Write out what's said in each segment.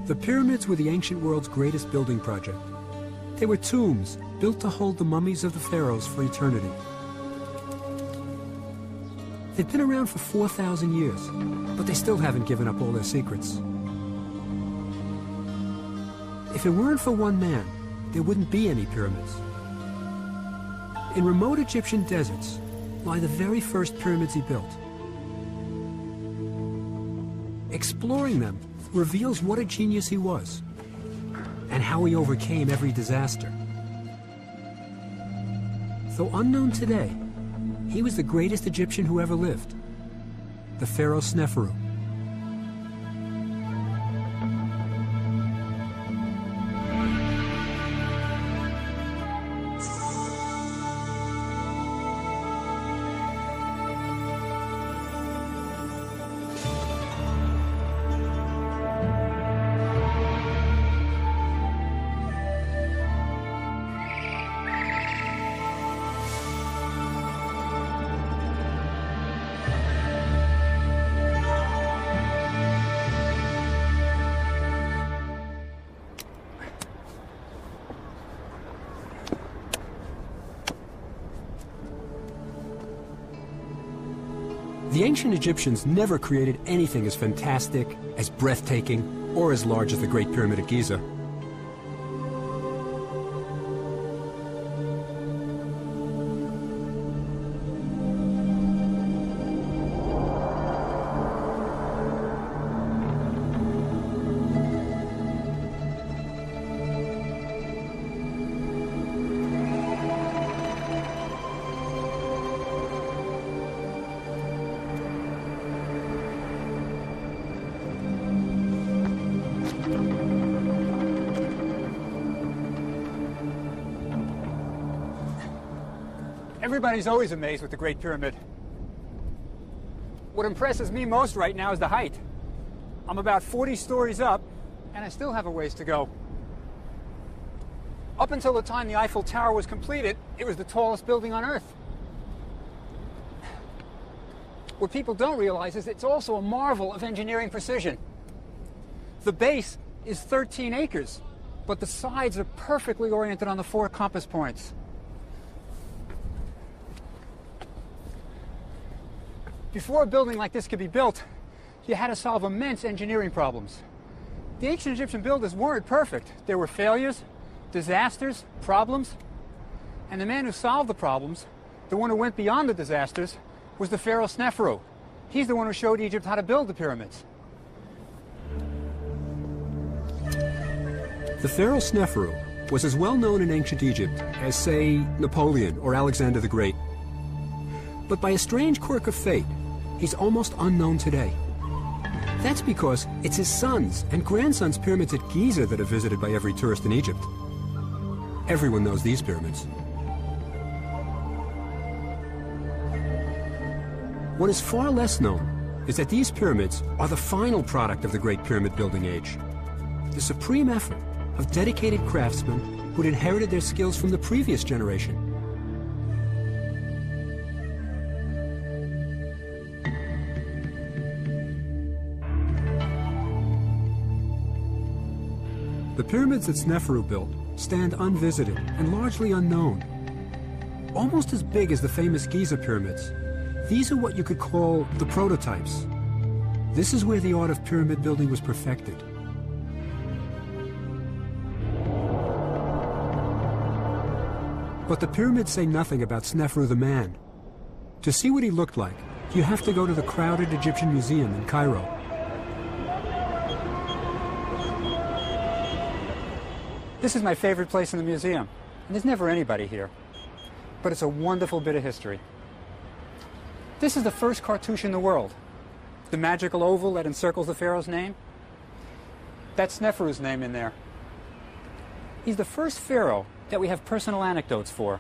The pyramids were the ancient world's greatest building project. They were tombs built to hold the mummies of the pharaohs for eternity. They've been around for 4,000 years, but they still haven't given up all their secrets. If it weren't for one man, there wouldn't be any pyramids. In remote Egyptian deserts lie the very first pyramids he built. Exploring them reveals what a genius he was and how he overcame every disaster. Though unknown today, he was the greatest Egyptian who ever lived, the pharaoh Sneferu. The ancient Egyptians never created anything as fantastic, as breathtaking, or as large as the Great Pyramid at Giza. Everybody's always amazed with the Great Pyramid. What impresses me most right now is the height. I'm about 40 stories up, and I still have a ways to go. Up until the time the Eiffel Tower was completed, it was the tallest building on Earth. What people don't realize is it's also a marvel of engineering precision. The base is 13 acres, but the sides are perfectly oriented on the 4 compass points. Before a building like this could be built, you had to solve immense engineering problems. The ancient Egyptian builders weren't perfect. There were failures, disasters, problems. And the man who solved the problems, the one who went beyond the disasters, was the pharaoh Sneferu. He's the one who showed Egypt how to build the pyramids. The pharaoh Sneferu was as well known in ancient Egypt as, say, Napoleon or Alexander the Great. But by a strange quirk of fate, he's almost unknown today. That's because it's his sons and grandsons' pyramids at Giza that are visited by every tourist in Egypt. Everyone knows these pyramids. What is far less known is that these pyramids are the final product of the Great Pyramid building age. The supreme effort of dedicated craftsmen who'd inherited their skills from the previous generation. The pyramids that Sneferu built stand unvisited and largely unknown. Almost as big as the famous Giza pyramids, these are what you could call the prototypes. This is where the art of pyramid building was perfected. But the pyramids say nothing about Sneferu the man. To see what he looked like, you have to go to the crowded Egyptian Museum in Cairo. This is my favorite place in the museum, and there's never anybody here. But it's a wonderful bit of history. This is the first cartouche in the world. The magical oval that encircles the pharaoh's name. That's Sneferu's name in there. He's the first pharaoh that we have personal anecdotes for.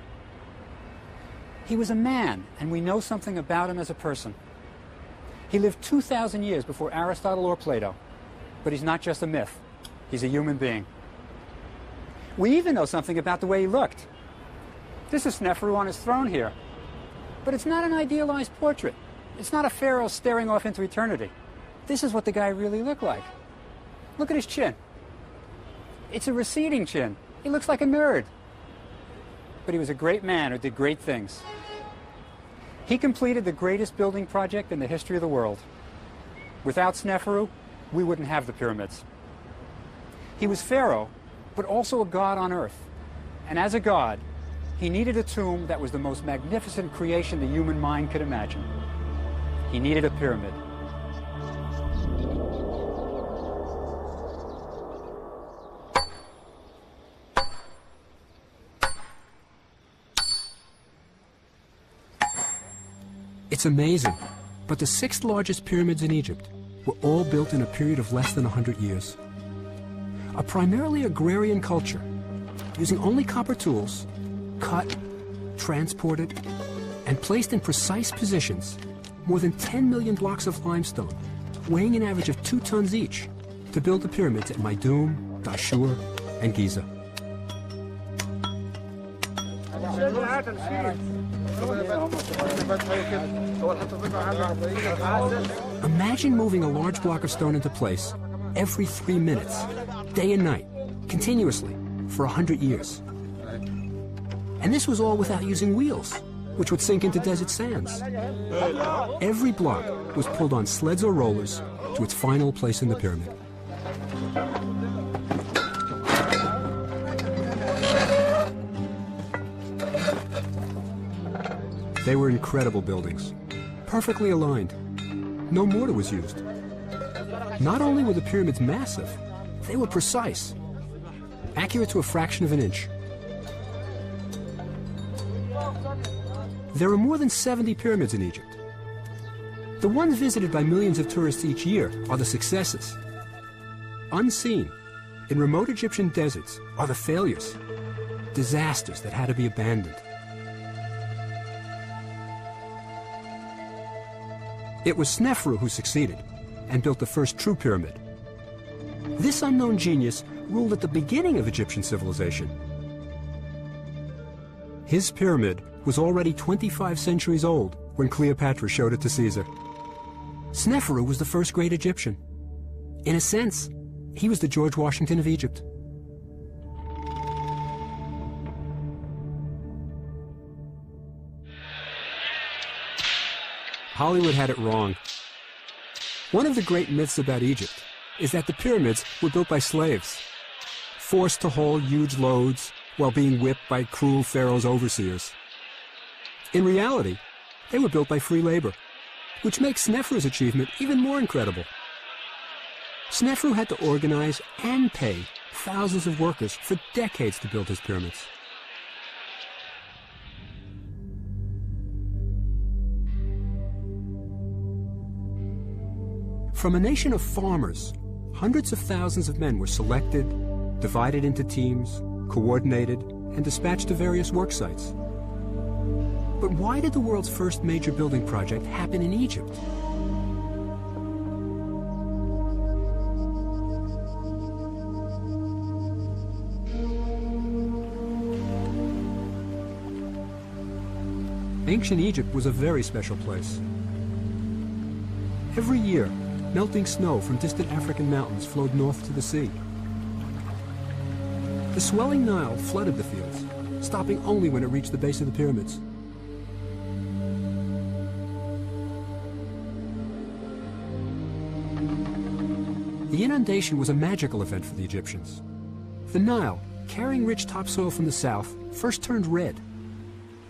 He was a man, and we know something about him as a person. He lived 2,000 years before Aristotle or Plato, but he's not just a myth. He's a human being. We even know something about the way he looked. This is Sneferu on his throne here. But it's not an idealized portrait. It's not a pharaoh staring off into eternity. This is what the guy really looked like. Look at his chin. It's a receding chin. He looks like a nerd. But he was a great man who did great things. He completed the greatest building project in the history of the world. Without Sneferu, we wouldn't have the pyramids. He was pharaoh, but also a god on earth. And as a god, he needed a tomb that was the most magnificent creation the human mind could imagine. He needed a pyramid. It's amazing, but the 6 largest pyramids in Egypt were all built in a period of less than 100 years. A primarily agrarian culture, using only copper tools, cut, transported, and placed in precise positions more than 10 million blocks of limestone, weighing an average of 2 tons each, to build the pyramids at Meidum, Dashur, and Giza. Imagine moving a large block of stone into place every 3 minutes, day and night, continuously, for 100 years. And this was all without using wheels, which would sink into desert sands. Every block was pulled on sleds or rollers to its final place in the pyramid. They were incredible buildings, perfectly aligned. No mortar was used. Not only were the pyramids massive, they were precise, accurate to a fraction of an inch. There are more than 70 pyramids in Egypt. The ones visited by millions of tourists each year are the successes. Unseen, in remote Egyptian deserts, are the failures, disasters that had to be abandoned. It was Sneferu who succeeded and built the first true pyramid. This unknown genius ruled at the beginning of Egyptian civilization. His pyramid was already 25 centuries old when Cleopatra showed it to Caesar. Sneferu was the first great Egyptian. In a sense, he was the George Washington of Egypt. Hollywood had it wrong. One of the great myths about Egypt is that the pyramids were built by slaves, forced to haul huge loads while being whipped by cruel pharaoh's overseers. In reality, they were built by free labor, which makes Sneferu's achievement even more incredible. Sneferu had to organize and pay thousands of workers for decades to build his pyramids. From a nation of farmers, hundreds of thousands of men were selected, divided into teams, coordinated, and dispatched to various work sites. But why did the world's first major building project happen in Egypt? Ancient Egypt was a very special place. Every year, melting snow from distant African mountains flowed north to the sea. The swelling Nile flooded the fields, stopping only when it reached the base of the pyramids. The inundation was a magical event for the Egyptians. The Nile, carrying rich topsoil from the south, first turned red.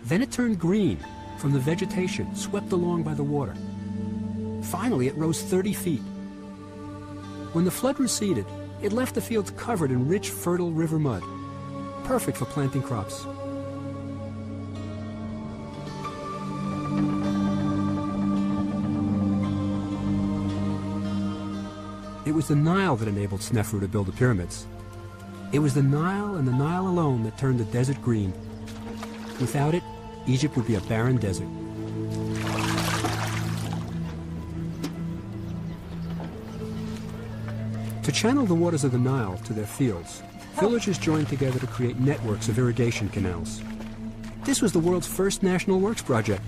Then it turned green from the vegetation swept along by the water. Finally, it rose 30 feet. When the flood receded, it left the fields covered in rich, fertile river mud, perfect for planting crops. It was the Nile that enabled Sneferu to build the pyramids. It was the Nile and the Nile alone that turned the desert green. Without it, Egypt would be a barren desert. To channel the waters of the Nile to their fields, villagers joined together to create networks of irrigation canals. This was the world's first national works project.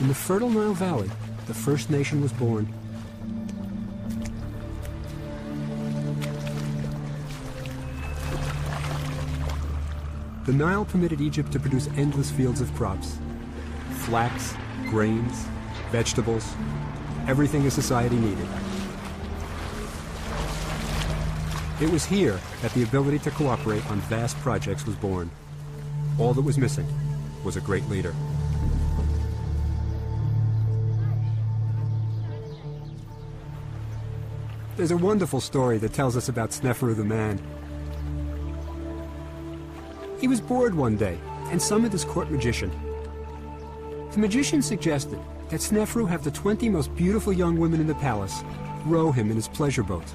In the fertile Nile Valley, the first nation was born. the Nile permitted Egypt to produce endless fields of crops. Flax, grains, vegetables, everything a society needed. It was here that the ability to cooperate on vast projects was born. All that was missing was a great leader. There's a wonderful story that tells us about Sneferu the man. He was bored one day and summoned his court magician. The magician suggested that Sneferu have the 20 most beautiful young women in the palace row him in his pleasure boat.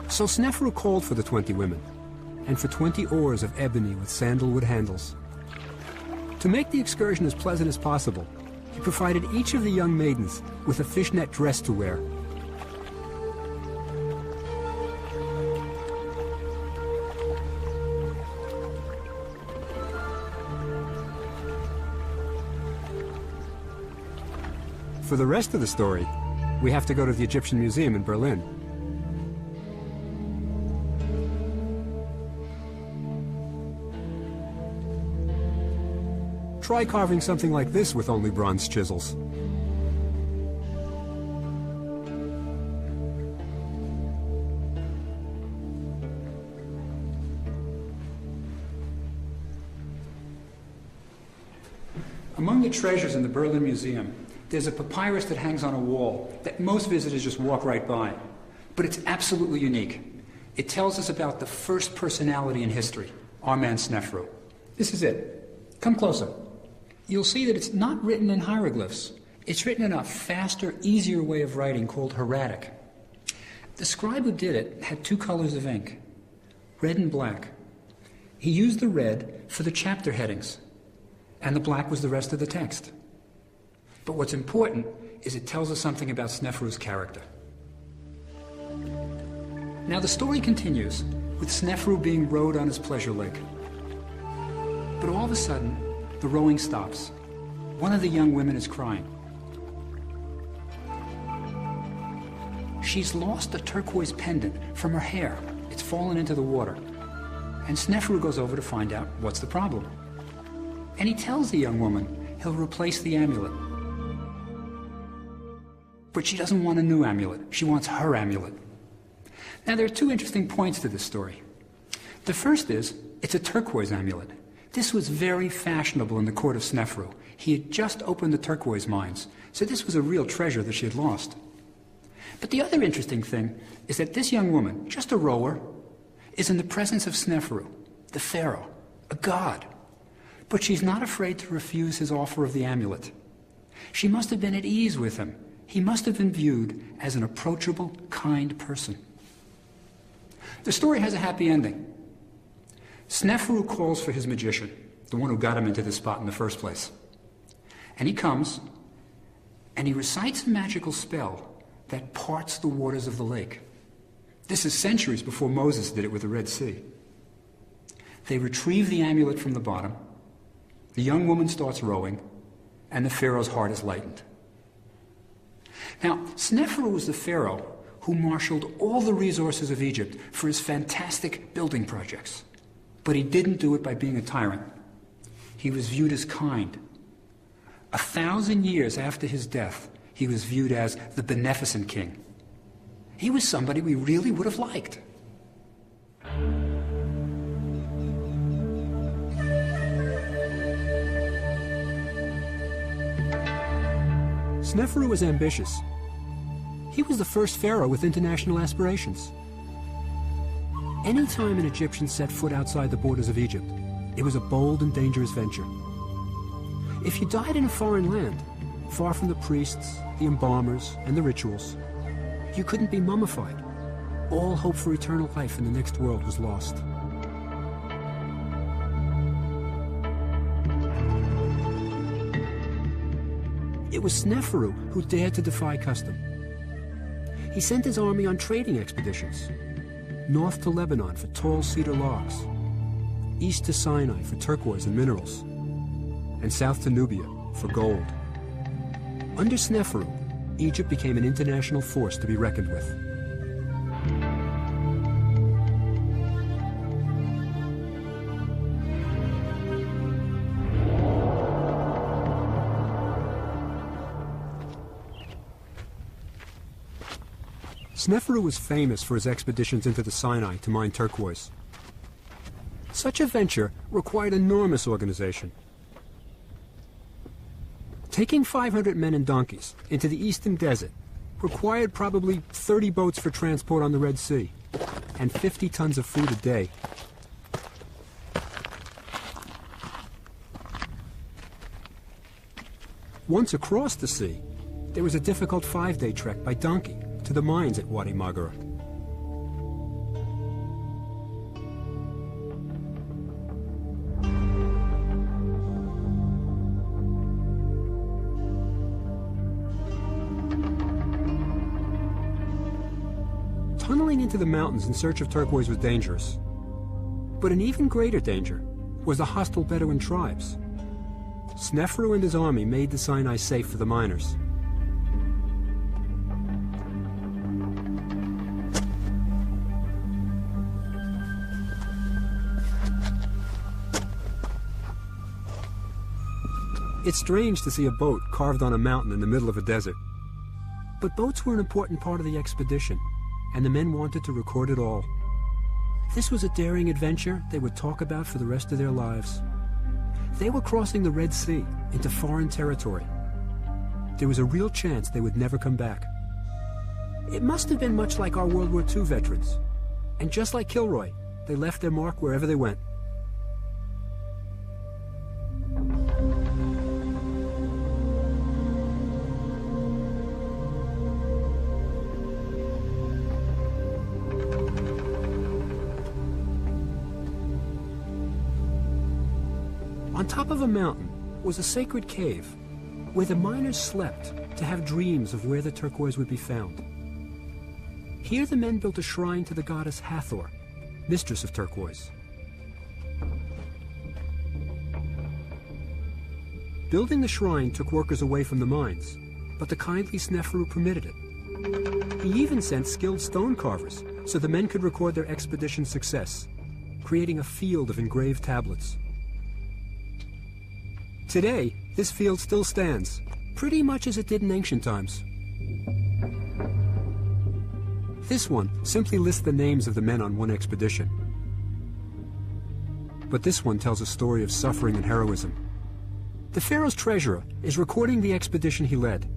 So Sneferu called for the 20 women, and for 20 oars of ebony with sandalwood handles. To make the excursion as pleasant as possible, he provided each of the young maidens with a fishnet dress to wear. For the rest of the story, we have to go to the Egyptian Museum in Berlin. Try carving something like this with only bronze chisels. Among the treasures in the Berlin Museum, there's a papyrus that hangs on a wall that most visitors just walk right by. But it's absolutely unique. It tells us about the first personality in history, our man Sneferu. This is it. Come closer. You'll see that it's not written in hieroglyphs. It's written in a faster, easier way of writing called hieratic. The scribe who did it had two colors of ink, red and black. He used the red for the chapter headings, and the black was the rest of the text. But what's important is it tells us something about Sneferu's character. Now the story continues with Sneferu being rowed on his pleasure lake. But all of a sudden, the rowing stops. One of the young women is crying. She's lost a turquoise pendant from her hair. It's fallen into the water. And Sneferu goes over to find out what's the problem. And he tells the young woman he'll replace the amulet. But she doesn't want a new amulet. She wants her amulet. Now, there are two interesting points to this story. The first is, it's a turquoise amulet. This was very fashionable in the court of Sneferu. He had just opened the turquoise mines, so this was a real treasure that she had lost. But the other interesting thing is that this young woman, just a rower, is in the presence of Sneferu, the pharaoh, a god. But she's not afraid to refuse his offer of the amulet. She must have been at ease with him. He must have been viewed as an approachable, kind person. The story has a happy ending. Sneferu calls for his magician, the one who got him into this spot in the first place. And he comes, and he recites a magical spell that parts the waters of the lake. This is centuries before Moses did it with the Red Sea. They retrieve the amulet from the bottom, the young woman starts rowing, and the pharaoh's heart is lightened. Now, Sneferu was the pharaoh who marshaled all the resources of Egypt for his fantastic building projects. But he didn't do it by being a tyrant. He was viewed as kind. 1,000 years after his death, he was viewed as the beneficent king. He was somebody we really would have liked. Sneferu was ambitious. He was the first pharaoh with international aspirations. Any time an Egyptian set foot outside the borders of Egypt, it was a bold and dangerous venture. If you died in a foreign land, far from the priests, the embalmers, and the rituals, you couldn't be mummified. All hope for eternal life in the next world was lost. It was Sneferu who dared to defy custom. He sent his army on trading expeditions, north to Lebanon for tall cedar logs, east to Sinai for turquoise and minerals, and south to Nubia for gold. Under Sneferu, Egypt became an international force to be reckoned with. Sneferu was famous for his expeditions into the Sinai to mine turquoise. Such a venture required enormous organization. Taking 500 men and donkeys into the eastern desert required probably 30 boats for transport on the Red Sea and 50 tons of food a day. Once across the sea, there was a difficult 5-day trek by donkey to the mines at Wadi Magara. Tunneling into the mountains in search of turquoise was dangerous. But an even greater danger was the hostile Bedouin tribes. Sneferu and his army made the Sinai safe for the miners. It's strange to see a boat carved on a mountain in the middle of a desert. But boats were an important part of the expedition, and the men wanted to record it all. This was a daring adventure they would talk about for the rest of their lives. They were crossing the Red Sea into foreign territory. There was a real chance they would never come back. It must have been much like our World War II veterans. And just like Kilroy, they left their mark wherever they went. On top of a mountain was a sacred cave where the miners slept to have dreams of where the turquoise would be found. Here the men built a shrine to the goddess Hathor, mistress of turquoise. Building the shrine took workers away from the mines, but the kindly Sneferu permitted it. He even sent skilled stone carvers so the men could record their expedition's success, creating a field of engraved tablets. Today, this field still stands, pretty much as it did in ancient times. This one simply lists the names of the men on one expedition. But this one tells a story of suffering and heroism. The pharaoh's treasurer is recording the expedition he led.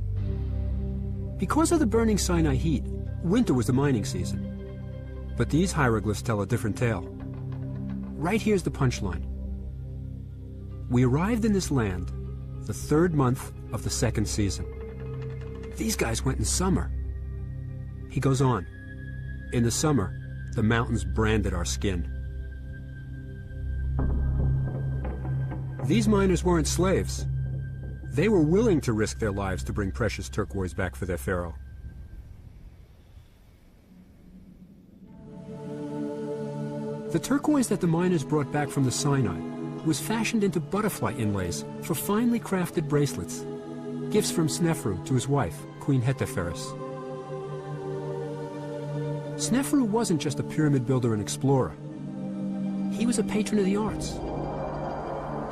Because of the burning Sinai heat, winter was the mining season. But these hieroglyphs tell a different tale. Right here's the punchline. We arrived in this land the 3rd month of the 2nd season. These guys went in summer. He goes on. In the summer, the mountains branded our skin. These miners weren't slaves. They were willing to risk their lives to bring precious turquoise back for their pharaoh. The turquoise that the miners brought back from the Sinai was fashioned into butterfly inlays for finely crafted bracelets, gifts from Sneferu to his wife, Queen Hetepheres. Sneferu wasn't just a pyramid builder and explorer. He was a patron of the arts.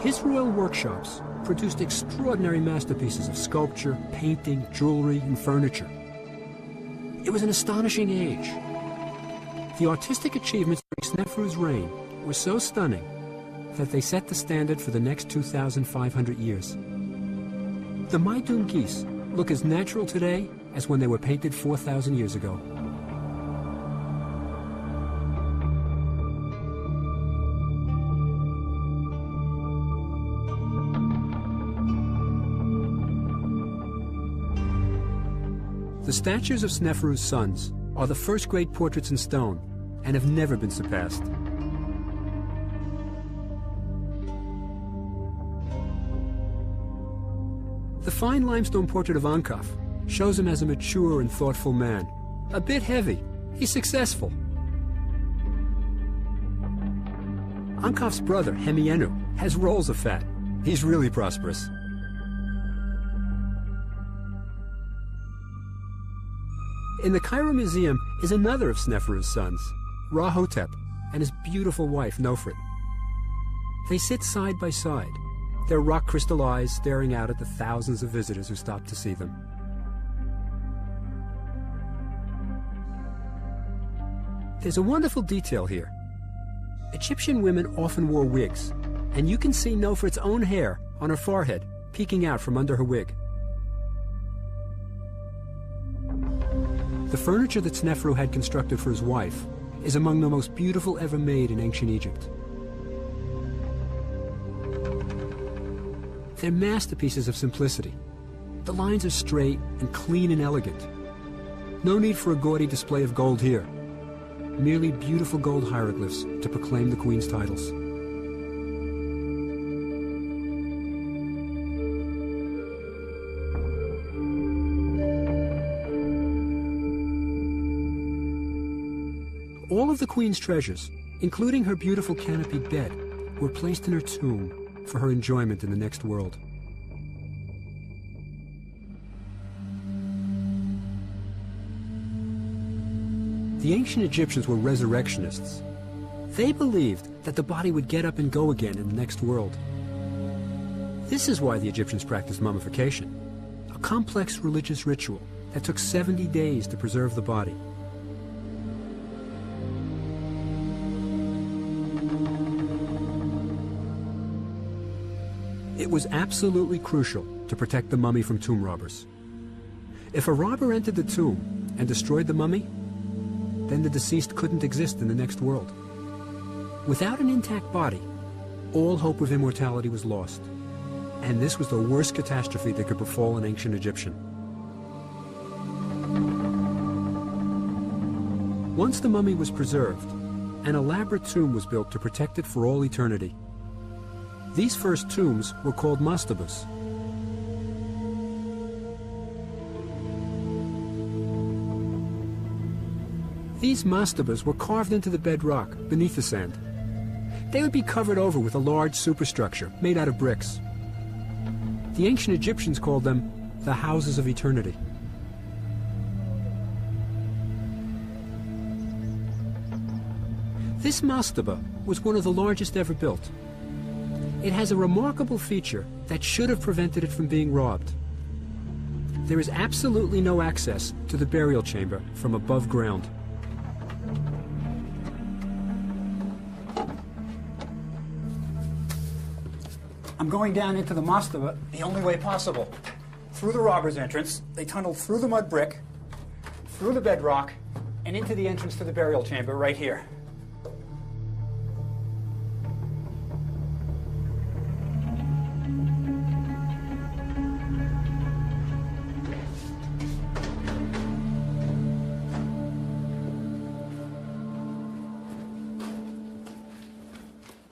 His royal workshops produced extraordinary masterpieces of sculpture, painting, jewelry, and furniture. It was an astonishing age. The artistic achievements during Sneferu's reign were so stunning that they set the standard for the next 2,500 years. The Maidum geese look as natural today as when they were painted 4,000 years ago. The statues of Sneferu's sons are the first great portraits in stone and have never been surpassed. The fine limestone portrait of Ankaf shows him as a mature and thoughtful man. A bit heavy. He's successful. Ankaf's brother, Hemienu, has rolls of fat. He's really prosperous. In the Cairo Museum is another of Sneferu's sons, Ra-Hotep, and his beautiful wife, Nofret. They sit side by side, their rock-crystal eyes staring out at the thousands of visitors who stop to see them. There's a wonderful detail here. Egyptian women often wore wigs, and you can see Nefert's own hair on her forehead peeking out from under her wig. The furniture that Sneferu had constructed for his wife is among the most beautiful ever made in ancient Egypt. They're masterpieces of simplicity. The lines are straight and clean and elegant. No need for a gaudy display of gold here. Merely beautiful gold hieroglyphs to proclaim the queen's titles. All of the queen's treasures, including her beautiful canopied bed, were placed in her tomb for her enjoyment in the next world. The ancient Egyptians were resurrectionists. They believed that the body would get up and go again in the next world. This is why the Egyptians practiced mummification, a complex religious ritual that took 70 days to preserve the body. It was absolutely crucial to protect the mummy from tomb robbers. If a robber entered the tomb and destroyed the mummy, then the deceased couldn't exist in the next world. Without an intact body, all hope of immortality was lost. And this was the worst catastrophe that could befall an ancient Egyptian. Once the mummy was preserved, an elaborate tomb was built to protect it for all eternity. These first tombs were called mastabas. These mastabas were carved into the bedrock beneath the sand. They would be covered over with a large superstructure made out of bricks. The ancient Egyptians called them the houses of eternity. This mastaba was one of the largest ever built. It has a remarkable feature that should have prevented it from being robbed. There is absolutely no access to the burial chamber from above ground. I'm going down into the mastaba the only way possible. Through the robber's entrance, they tunneled through the mud brick, through the bedrock, and into the entrance to the burial chamber right here.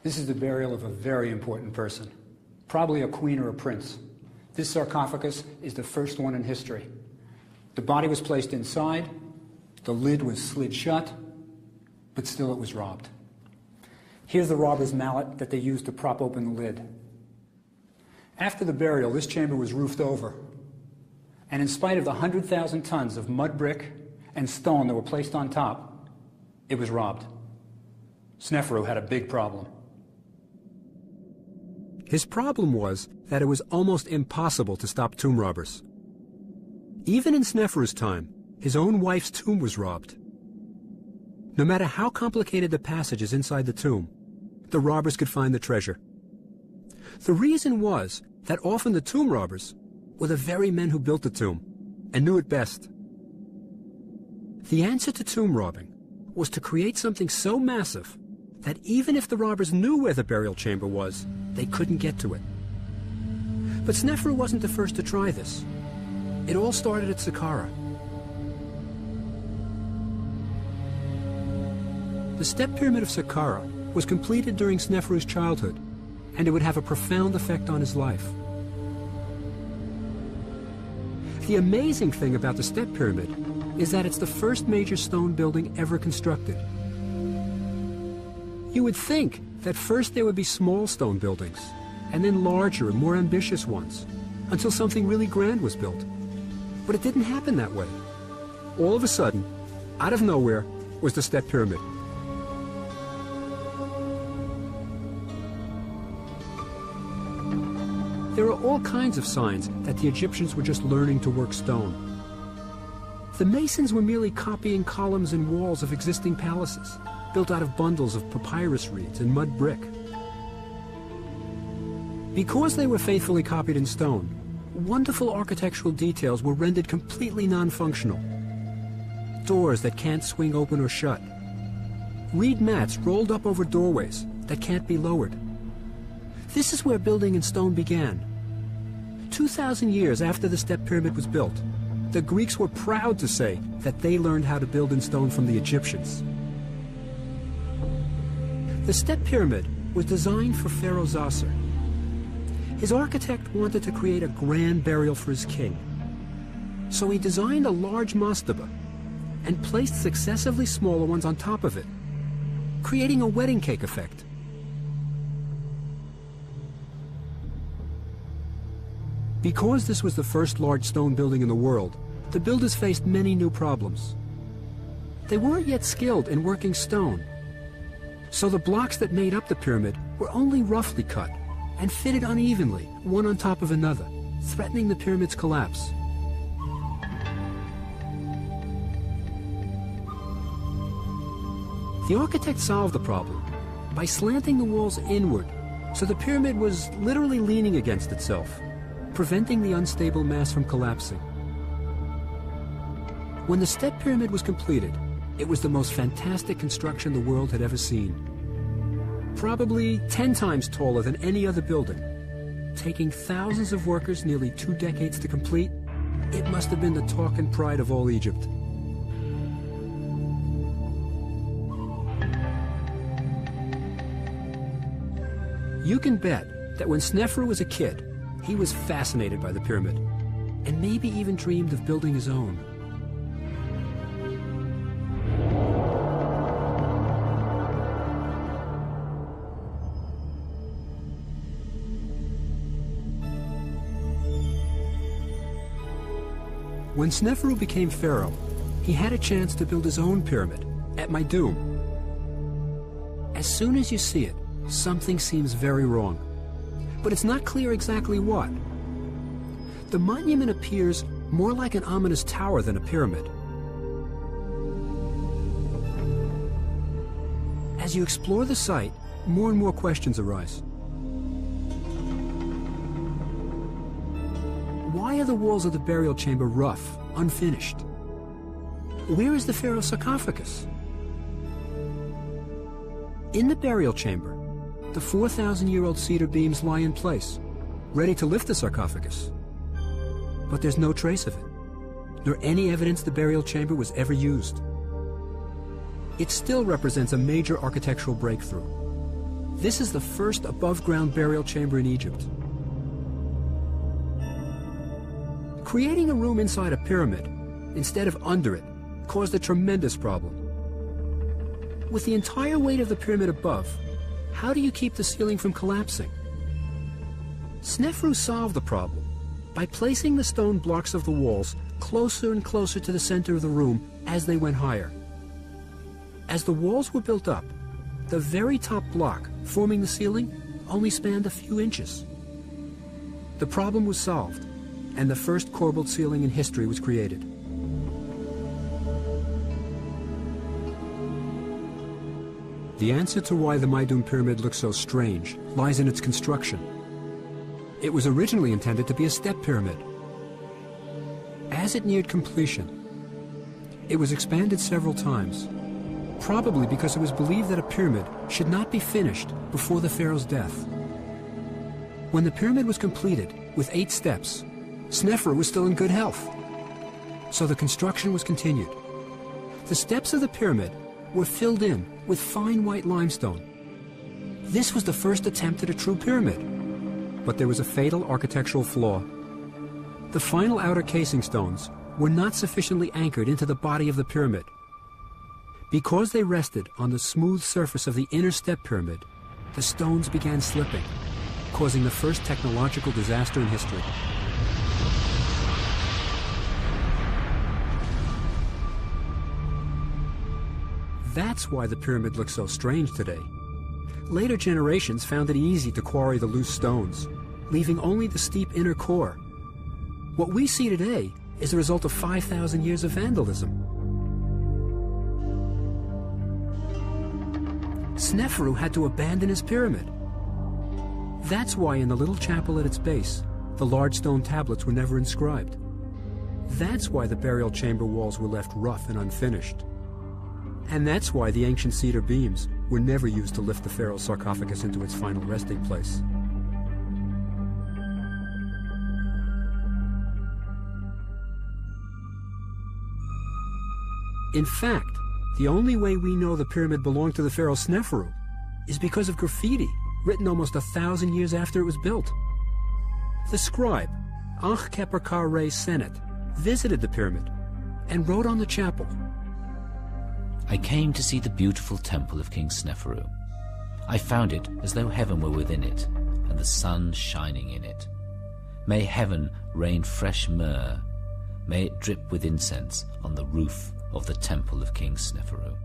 This is the burial of a very important person. Probably a queen or a prince. This sarcophagus is the first one in history. The body was placed inside, the lid was slid shut, but still it was robbed. Here's the robber's mallet that they used to prop open the lid. After the burial, this chamber was roofed over. And in spite of the 100,000 tons of mud brick and stone that were placed on top, it was robbed. Sneferu had a big problem. His problem was that it was almost impossible to stop tomb robbers. Even in Sneferu's time, his own wife's tomb was robbed. No matter how complicated the passages inside the tomb, the robbers could find the treasure. The reason was that often the tomb robbers were the very men who built the tomb and knew it best. The answer to tomb robbing was to create something so massive that even if the robbers knew where the burial chamber was, they couldn't get to it. But Sneferu wasn't the first to try this. It all started at Saqqara. The step pyramid of Saqqara was completed during Sneferu's childhood, and it would have a profound effect on his life. The amazing thing about the step pyramid is that it's the first major stone building ever constructed. You would think that first there would be small stone buildings, and then larger and more ambitious ones, until something really grand was built. But it didn't happen that way. All of a sudden, out of nowhere, was the step pyramid. There are all kinds of signs that the Egyptians were just learning to work stone. The masons were merely copying columns and walls of existing palaces, built out of bundles of papyrus reeds and mud brick. Because they were faithfully copied in stone, wonderful architectural details were rendered completely non-functional. Doors that can't swing open or shut. Reed mats rolled up over doorways that can't be lowered. This is where building in stone began. 2,000 years after the step pyramid was built, the Greeks were proud to say that they learned how to build in stone from the Egyptians. The step pyramid was designed for Pharaoh Zasser. His architect wanted to create a grand burial for his king. So he designed a large mastaba and placed successively smaller ones on top of it, creating a wedding cake effect. Because this was the first large stone building in the world, the builders faced many new problems. They weren't yet skilled in working stone, so the blocks that made up the pyramid were only roughly cut and fitted unevenly, one on top of another, threatening the pyramid's collapse. The architect solved the problem by slanting the walls inward, so the pyramid was literally leaning against itself, preventing the unstable mass from collapsing. When the step pyramid was completed, it was the most fantastic construction the world had ever seen. Probably 10 times taller than any other building. Taking thousands of workers nearly 2 decades to complete, it must have been the talk and pride of all Egypt. You can bet that when Snefru was a kid, he was fascinated by the pyramid, and maybe even dreamed of building his own. When Snefru became pharaoh, he had a chance to build his own pyramid at Maidum. As soon as you see it, something seems very wrong, but it's not clear exactly what. The monument appears more like an ominous tower than a pyramid. As you explore the site, more and more questions arise. Why are the walls of the burial chamber rough, unfinished? Where is the pharaoh's sarcophagus? In the burial chamber, the 4,000-year-old cedar beams lie in place, ready to lift the sarcophagus. But there's no trace of it, nor any evidence the burial chamber was ever used. It still represents a major architectural breakthrough. This is the first above-ground burial chamber in Egypt. Creating a room inside a pyramid, instead of under it, caused a tremendous problem. With the entire weight of the pyramid above, how do you keep the ceiling from collapsing? Snefru solved the problem by placing the stone blocks of the walls closer and closer to the center of the room as they went higher. As the walls were built up, the very top block forming the ceiling only spanned a few inches. The problem was solved, and the first corbelled ceiling in history was created. The answer to why the Maidum Pyramid looks so strange lies in its construction. It was originally intended to be a step pyramid. As it neared completion, it was expanded several times, probably because it was believed that a pyramid should not be finished before the pharaoh's death. When the pyramid was completed with 8 steps, Snefru was still in good health, so the construction was continued. The steps of the pyramid were filled in with fine white limestone. This was the first attempt at a true pyramid, but there was a fatal architectural flaw. The final outer casing stones were not sufficiently anchored into the body of the pyramid. Because they rested on the smooth surface of the inner step pyramid, the stones began slipping, causing the first technological disaster in history. That's why the pyramid looks so strange today. Later generations found it easy to quarry the loose stones, leaving only the steep inner core. What we see today is the result of 5,000 years of vandalism. Sneferu had to abandon his pyramid. That's why in the little chapel at its base, the large stone tablets were never inscribed. That's why the burial chamber walls were left rough and unfinished. And that's why the ancient cedar beams were never used to lift the pharaoh's sarcophagus into its final resting place. In fact, the only way we know the pyramid belonged to the pharaoh Sneferu is because of graffiti written almost 1,000 years after it was built. The scribe, Ankhkeperkare Senet, visited the pyramid and wrote on the chapel, I came to see the beautiful temple of King Sneferu. I found it as though heaven were within it, and the sun shining in it. May heaven rain fresh myrrh. May it drip with incense on the roof of the temple of King Sneferu.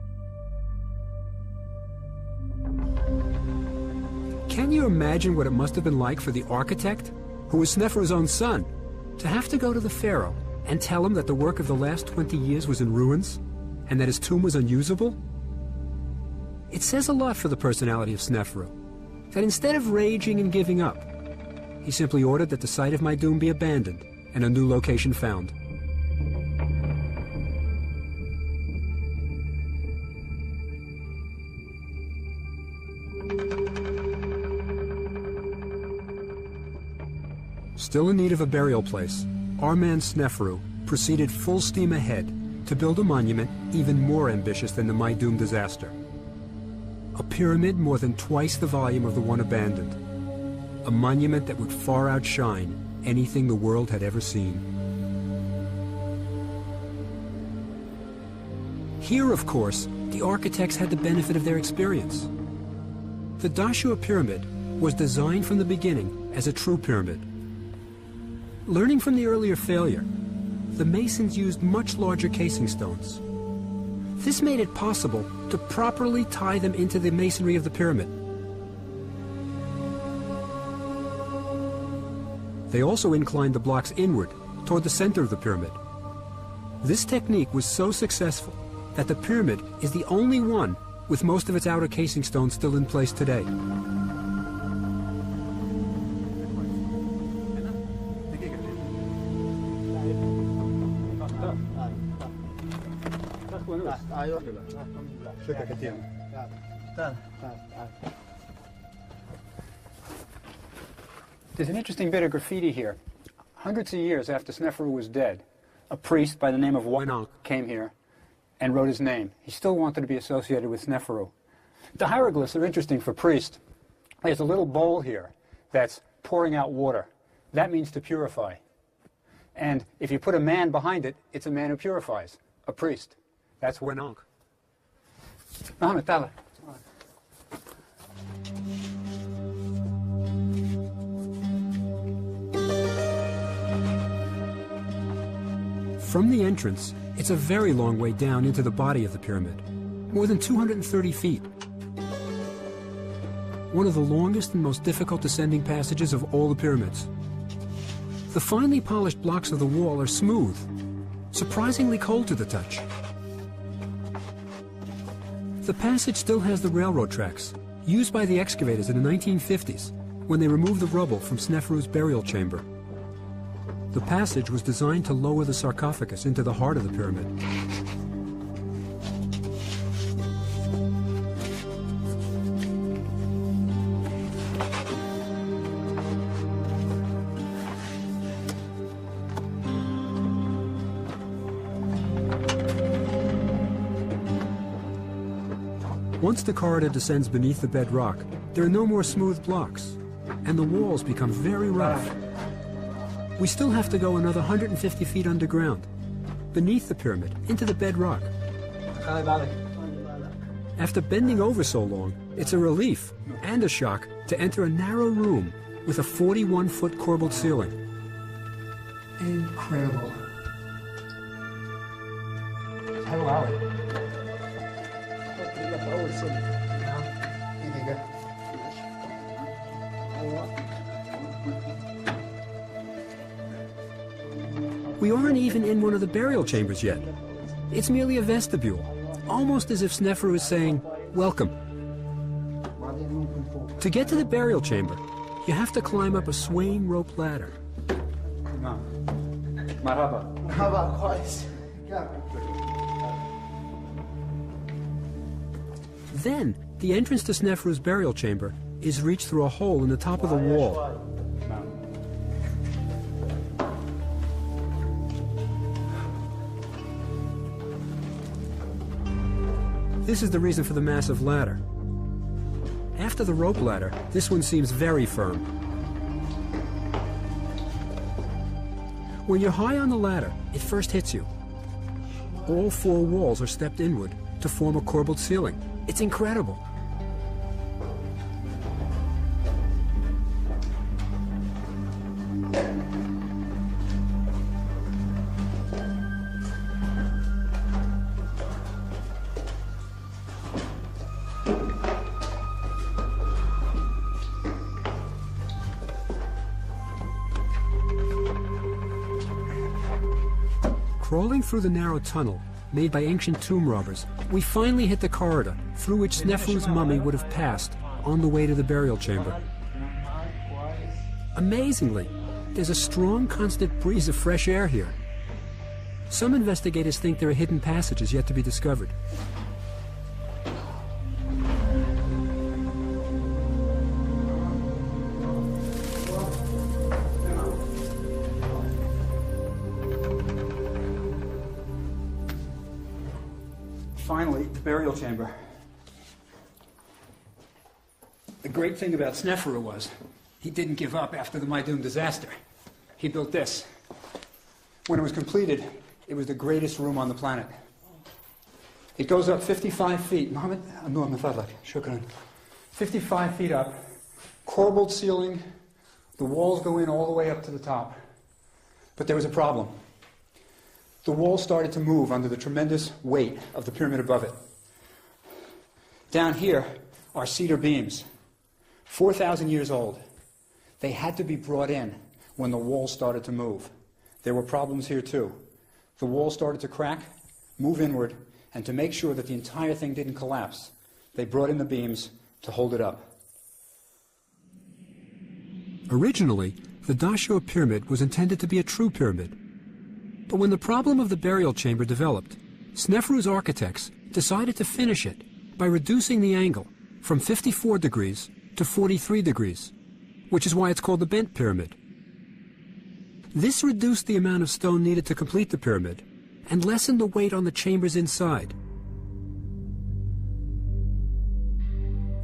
Can you imagine what it must have been like for the architect, who was Sneferu's own son, to have to go to the pharaoh and tell him that the work of the last 20 years was in ruins and that his tomb was unusable? It says a lot for the personality of Sneferu, that instead of raging and giving up, he simply ordered that the site of my tomb be abandoned and a new location found. Still in need of a burial place, our man Sneferu proceeded full steam ahead to build a monument even more ambitious than the Maidum disaster. A pyramid more than twice the volume of the one abandoned. A monument that would far outshine anything the world had ever seen. Here, of course, the architects had the benefit of their experience. The Dashua pyramid was designed from the beginning as a true pyramid. Learning from the earlier failure, the masons used much larger casing stones. This made it possible to properly tie them into the masonry of the pyramid. They also inclined the blocks inward toward the center of the pyramid. This technique was so successful that the pyramid is the only one with most of its outer casing stones still in place today. There's an interesting bit of graffiti here. Hundreds of years after Sneferu was dead, a priest by the name of Wanok came here and wrote his name. He still wanted to be associated with Sneferu. The hieroglyphs are interesting for priests. There's a little bowl here that's pouring out water. That means to purify. And if you put a man behind it, it's a man who purifies, a priest. That's Wanok. From the entrance, it's a very long way down into the body of the pyramid, more than 230 feet. One of the longest and most difficult descending passages of all the pyramids. The finely polished blocks of the wall are smooth, surprisingly cold to the touch. The passage still has the railroad tracks, used by the excavators in the 1950s when they removed the rubble from Sneferu's burial chamber. The passage was designed to lower the sarcophagus into the heart of the pyramid. Once the corridor descends beneath the bedrock, there are no more smooth blocks, and the walls become very rough. We still have to go another 150 feet underground, beneath the pyramid, into the bedrock. After bending over so long, it's a relief and a shock to enter a narrow room with a 41-foot corbelled ceiling. Incredible. How are we? We aren't even in one of the burial chambers yet. It's merely a vestibule, almost as if Sneferu is saying, welcome. To get to the burial chamber, you have to climb up a swaying rope ladder. Marhaba. Then, the entrance to Sneferu's burial chamber is reached through a hole in the top of the wall. This is the reason for the massive ladder. After the rope ladder, this one seems very firm. When you're high on the ladder, it first hits you. All four walls are stepped inward to form a corbelled ceiling. It's incredible. Crawling through the narrow tunnel made by ancient tomb robbers, we finally hit the corridor through which Sneferu's mummy would have passed on the way to the burial chamber. Amazingly, there's a strong, constant breeze of fresh air here. Some investigators think there are hidden passages yet to be discovered. Finally, the burial chamber. The great thing about Sneferu was he didn't give up after the Maidum disaster. He built this. When it was completed, it was the greatest room on the planet. It goes up 55 feet. Mohammed, shukran. 55 feet up, corbelled ceiling. The walls go in all the way up to the top. But there was a problem. The wall started to move under the tremendous weight of the pyramid above it. Down here are cedar beams, 4,000 years old. They had to be brought in when the wall started to move. There were problems here too. The wall started to crack, move inward, and to make sure that the entire thing didn't collapse, they brought in the beams to hold it up. Originally, the Dashur pyramid was intended to be a true pyramid. But when the problem of the burial chamber developed, Sneferu's architects decided to finish it by reducing the angle from 54 degrees to 43 degrees, which is why it's called the bent pyramid. This reduced the amount of stone needed to complete the pyramid and lessened the weight on the chambers inside.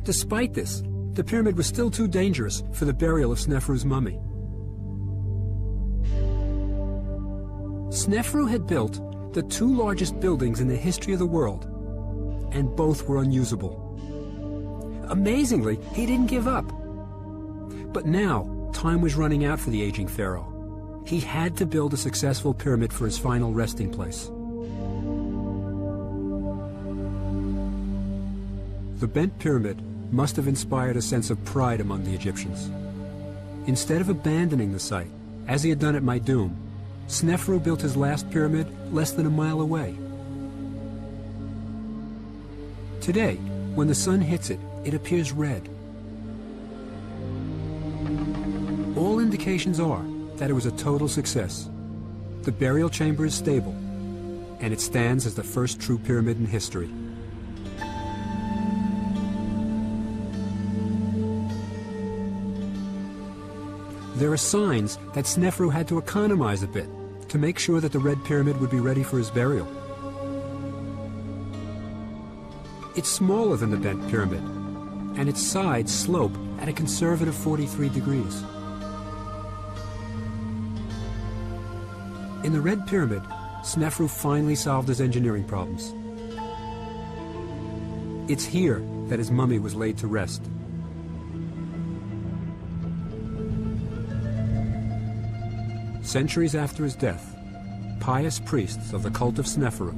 Despite this, the pyramid was still too dangerous for the burial of Sneferu's mummy. Sneferu had built the two largest buildings in the history of the world, and both were unusable. Amazingly, he didn't give up. But now, time was running out for the aging pharaoh. He had to build a successful pyramid for his final resting place. The bent pyramid must have inspired a sense of pride among the Egyptians. Instead of abandoning the site, as he had done at Maidum, Sneferu built his last pyramid less than a mile away. Today, when the sun hits it, it appears red. All indications are that it was a total success. The burial chamber is stable, and it stands as the first true pyramid in history. There are signs that Sneferu had to economize a bit to make sure that the red pyramid would be ready for his burial. It's smaller than the bent pyramid, and its sides slope at a conservative 43 degrees. In the red pyramid, Sneferu finally solved his engineering problems. It's here that his mummy was laid to rest. Centuries after his death, pious priests of the cult of Sneferu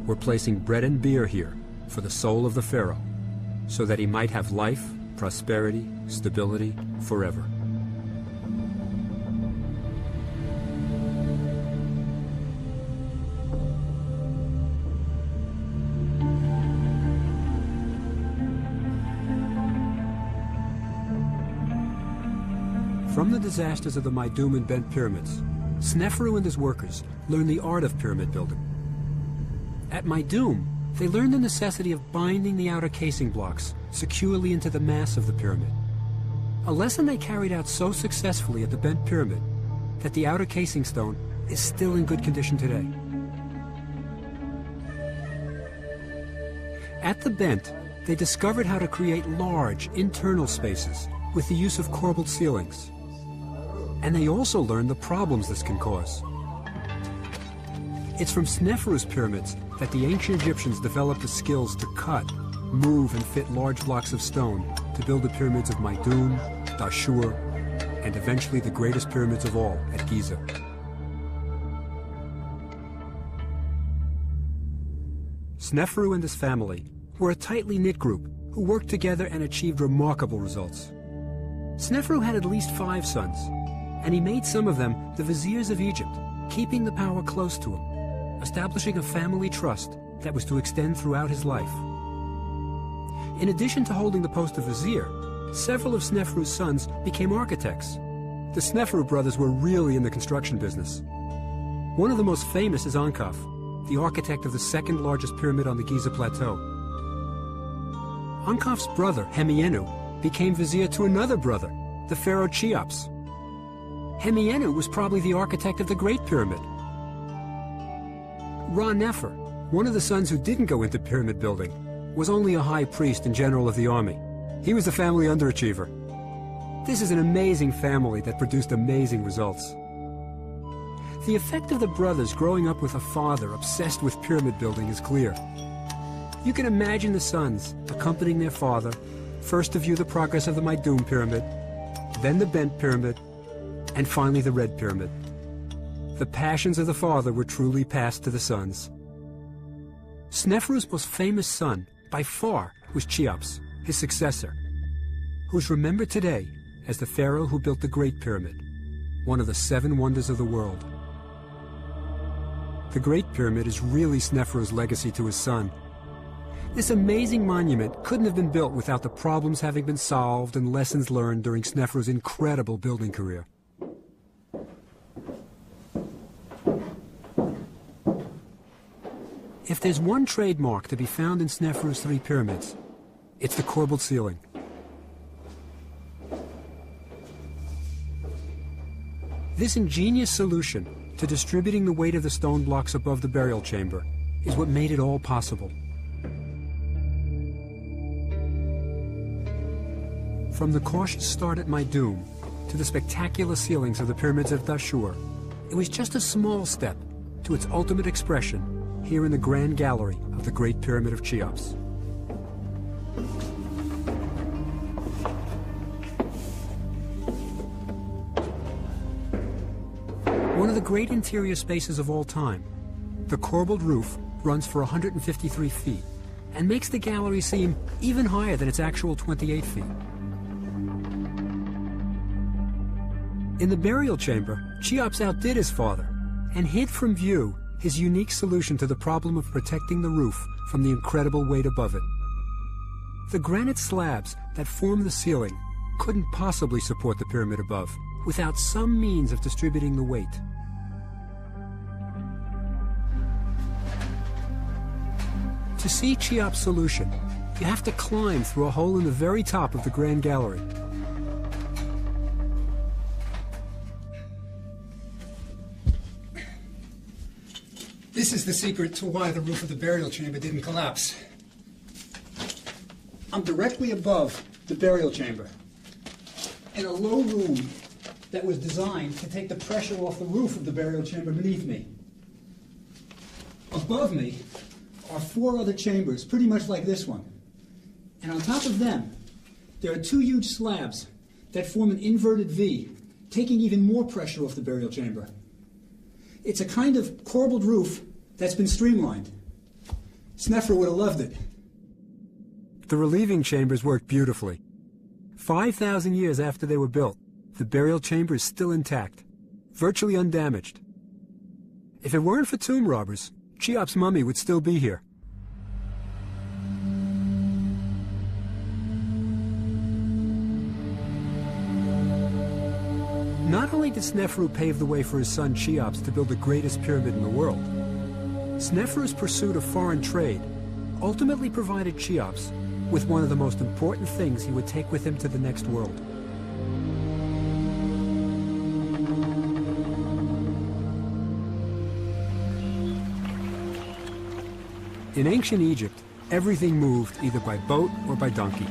were placing bread and beer here for the soul of the pharaoh, so that he might have life, prosperity, stability forever. from the disasters of the Maidum and Bent pyramids, Sneferu and his workers learned the art of pyramid building. At Maidum, they learned the necessity of binding the outer casing blocks securely into the mass of the pyramid. A lesson they carried out so successfully at the Bent Pyramid that the outer casing stone is still in good condition today. At the Bent, they discovered how to create large internal spaces with the use of corbelled ceilings. And they also learned the problems this can cause. It's from Sneferu's pyramids that the ancient Egyptians developed the skills to cut, move, and fit large blocks of stone to build the pyramids of Maidum, Dashur, and eventually the greatest pyramids of all at Giza. Sneferu and his family were a tightly knit group who worked together and achieved remarkable results. Sneferu had at least 5 sons, and he made some of them the viziers of Egypt, keeping the power close to him, establishing a family trust that was to extend throughout his life. In addition to holding the post of vizier, several of Sneferu's sons became architects. The Sneferu brothers were really in the construction business. One of the most famous is Ankaf, the architect of the second largest pyramid on the Giza Plateau. Ankaf's brother, Hemienu, became vizier to another brother, the pharaoh Cheops. Hemienu was probably the architect of the Great Pyramid. Ra-Nefer, one of the sons who didn't go into pyramid building, was only a high priest and general of the army. He was the family underachiever. This is an amazing family that produced amazing results. The effect of the brothers growing up with a father obsessed with pyramid building is clear. You can imagine the sons accompanying their father, first to view the progress of the Maidum Pyramid, then the Bent Pyramid, and finally the Red Pyramid. The passions of the father were truly passed to the sons. Sneferu's most famous son, by far, was Cheops, his successor, who's remembered today as the pharaoh who built the Great Pyramid, one of the 7 wonders of the world. The Great Pyramid is really Sneferu's legacy to his son. This amazing monument couldn't have been built without the problems having been solved and lessons learned during Sneferu's incredible building career. If there's one trademark to be found in Sneferu's 3 pyramids, it's the corbelled ceiling. This ingenious solution to distributing the weight of the stone blocks above the burial chamber is what made it all possible. From the cautious start at Maidum to the spectacular ceilings of the pyramids of Dashur, it was just a small step to its ultimate expression here in the Grand Gallery of the Great Pyramid of Cheops. One of the great interior spaces of all time, the corbelled roof runs for 153 feet and makes the gallery seem even higher than its actual 28 feet. In the burial chamber, Cheops outdid his father and hid from view his unique solution to the problem of protecting the roof from the incredible weight above it. The granite slabs that form the ceiling couldn't possibly support the pyramid above without some means of distributing the weight. To see Cheops' solution, you have to climb through a hole in the very top of the Grand Gallery. This is the secret to why the roof of the burial chamber didn't collapse. I'm directly above the burial chamber, in a low room that was designed to take the pressure off the roof of the burial chamber beneath me. Above me are 4 other chambers, pretty much like this one. And on top of them, there are 2 huge slabs that form an inverted V, taking even more pressure off the burial chamber. It's a kind of corbelled roof that's been streamlined. Sneferu would have loved it. The relieving chambers worked beautifully. 5,000 years after they were built, the burial chamber is still intact, virtually undamaged. If it weren't for tomb robbers, Cheops' mummy would still be here. Sneferu paved the way for his son Cheops to build the greatest pyramid in the world, Sneferu's pursuit of foreign trade ultimately provided Cheops with one of the most important things he would take with him to the next world. In ancient Egypt, everything moved either by boat or by donkey.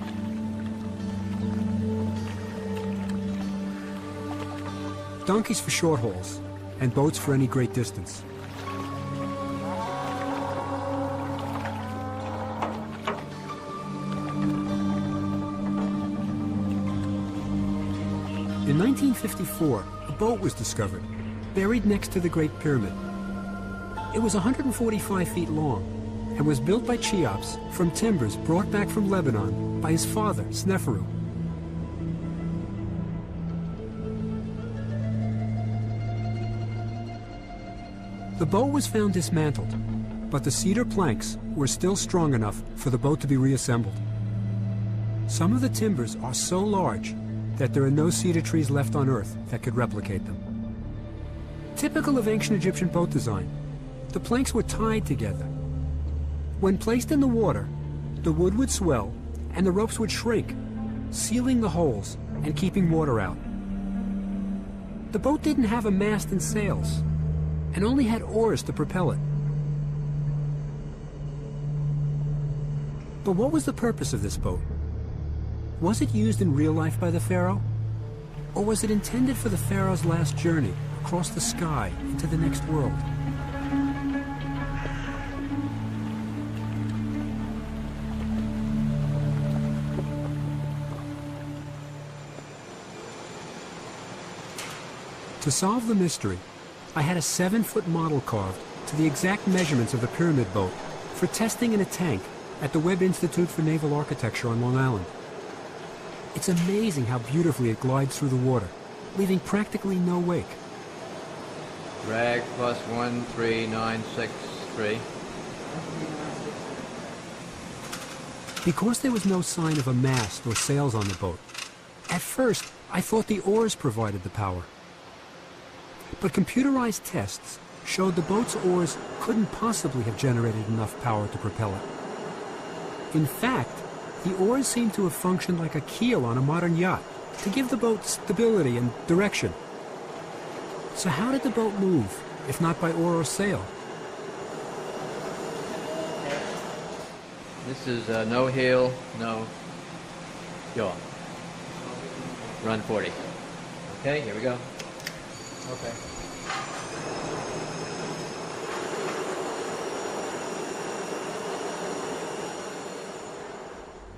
Donkeys for short hauls, and boats for any great distance. In 1954, a boat was discovered, buried next to the Great Pyramid. It was 145 feet long and was built by Cheops from timbers brought back from Lebanon by his father, Sneferu. The boat was found dismantled, but the cedar planks were still strong enough for the boat to be reassembled. Some of the timbers are so large that there are no cedar trees left on Earth that could replicate them. Typical of ancient Egyptian boat design, the planks were tied together. When placed in the water, the wood would swell and the ropes would shrink, sealing the holes and keeping water out. The boat didn't have a mast and sails, and only had oars to propel it. But what was the purpose of this boat? Was it used in real life by the pharaoh? Or was it intended for the pharaoh's last journey across the sky into the next world? To solve the mystery, I had a 7-foot model carved to the exact measurements of the pyramid boat for testing in a tank at the Webb Institute for Naval Architecture on Long Island. It's amazing how beautifully it glides through the water, leaving practically no wake. Drag plus 13963. Because there was no sign of a mast or sails on the boat, at first I thought the oars provided the power. But computerized tests showed the boat's oars couldn't possibly have generated enough power to propel it. In fact, the oars seemed to have functioned like a keel on a modern yacht to give the boat stability and direction. So how did the boat move, if not by oar or sail? This is no heel, no yaw. Run 40. Okay, here we go. Okay.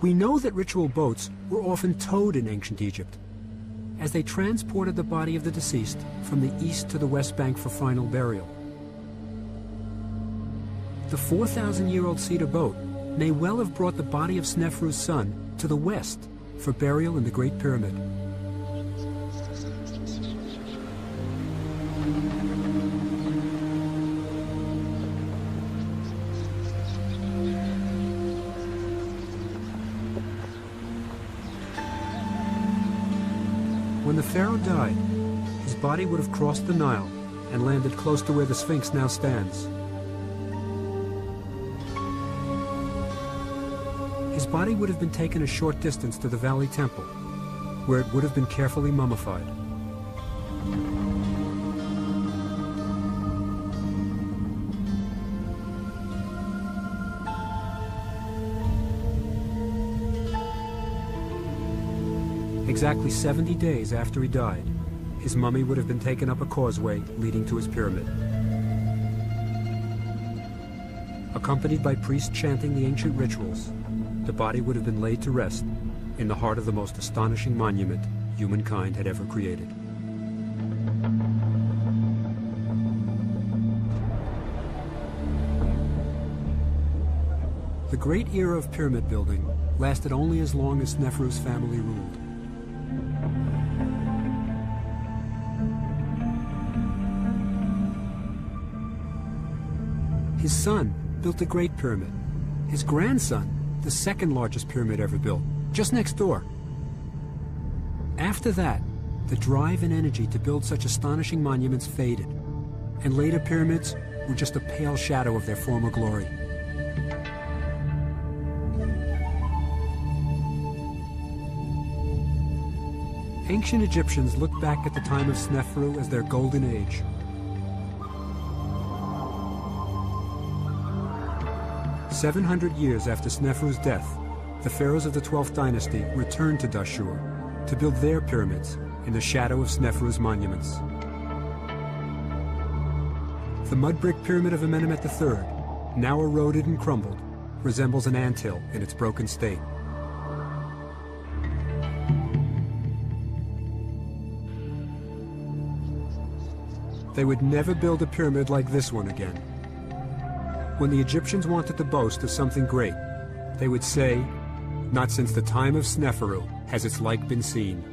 We know that ritual boats were often towed in ancient Egypt, as they transported the body of the deceased from the east to the west bank for final burial. The 4,000-year-old cedar boat may well have brought the body of Sneferu's son to the west for burial in the Great Pyramid. When the pharaoh died, his body would have crossed the Nile and landed close to where the Sphinx now stands. His body would have been taken a short distance to the Valley Temple, where it would have been carefully mummified. Exactly 70 days after he died, his mummy would have been taken up a causeway leading to his pyramid. Accompanied by priests chanting the ancient rituals, the body would have been laid to rest in the heart of the most astonishing monument humankind had ever created. The great era of pyramid building lasted only as long as Sneferu's family ruled. His son built the Great Pyramid. His grandson, the second largest pyramid ever built, just next door. After that, the drive and energy to build such astonishing monuments faded, and later pyramids were just a pale shadow of their former glory. Ancient Egyptians looked back at the time of Sneferu as their golden age. "700 years after Sneferu's death, the pharaohs of the 12th dynasty returned to Dashur to build their pyramids in the shadow of Sneferu's monuments. The mud brick pyramid of Amenemhet III, now eroded and crumbled, resembles an anthill in its broken state. They would never build a pyramid like this one again. When the Egyptians wanted to boast of something great, they would say, "Not since the time of Sneferu has its like been seen."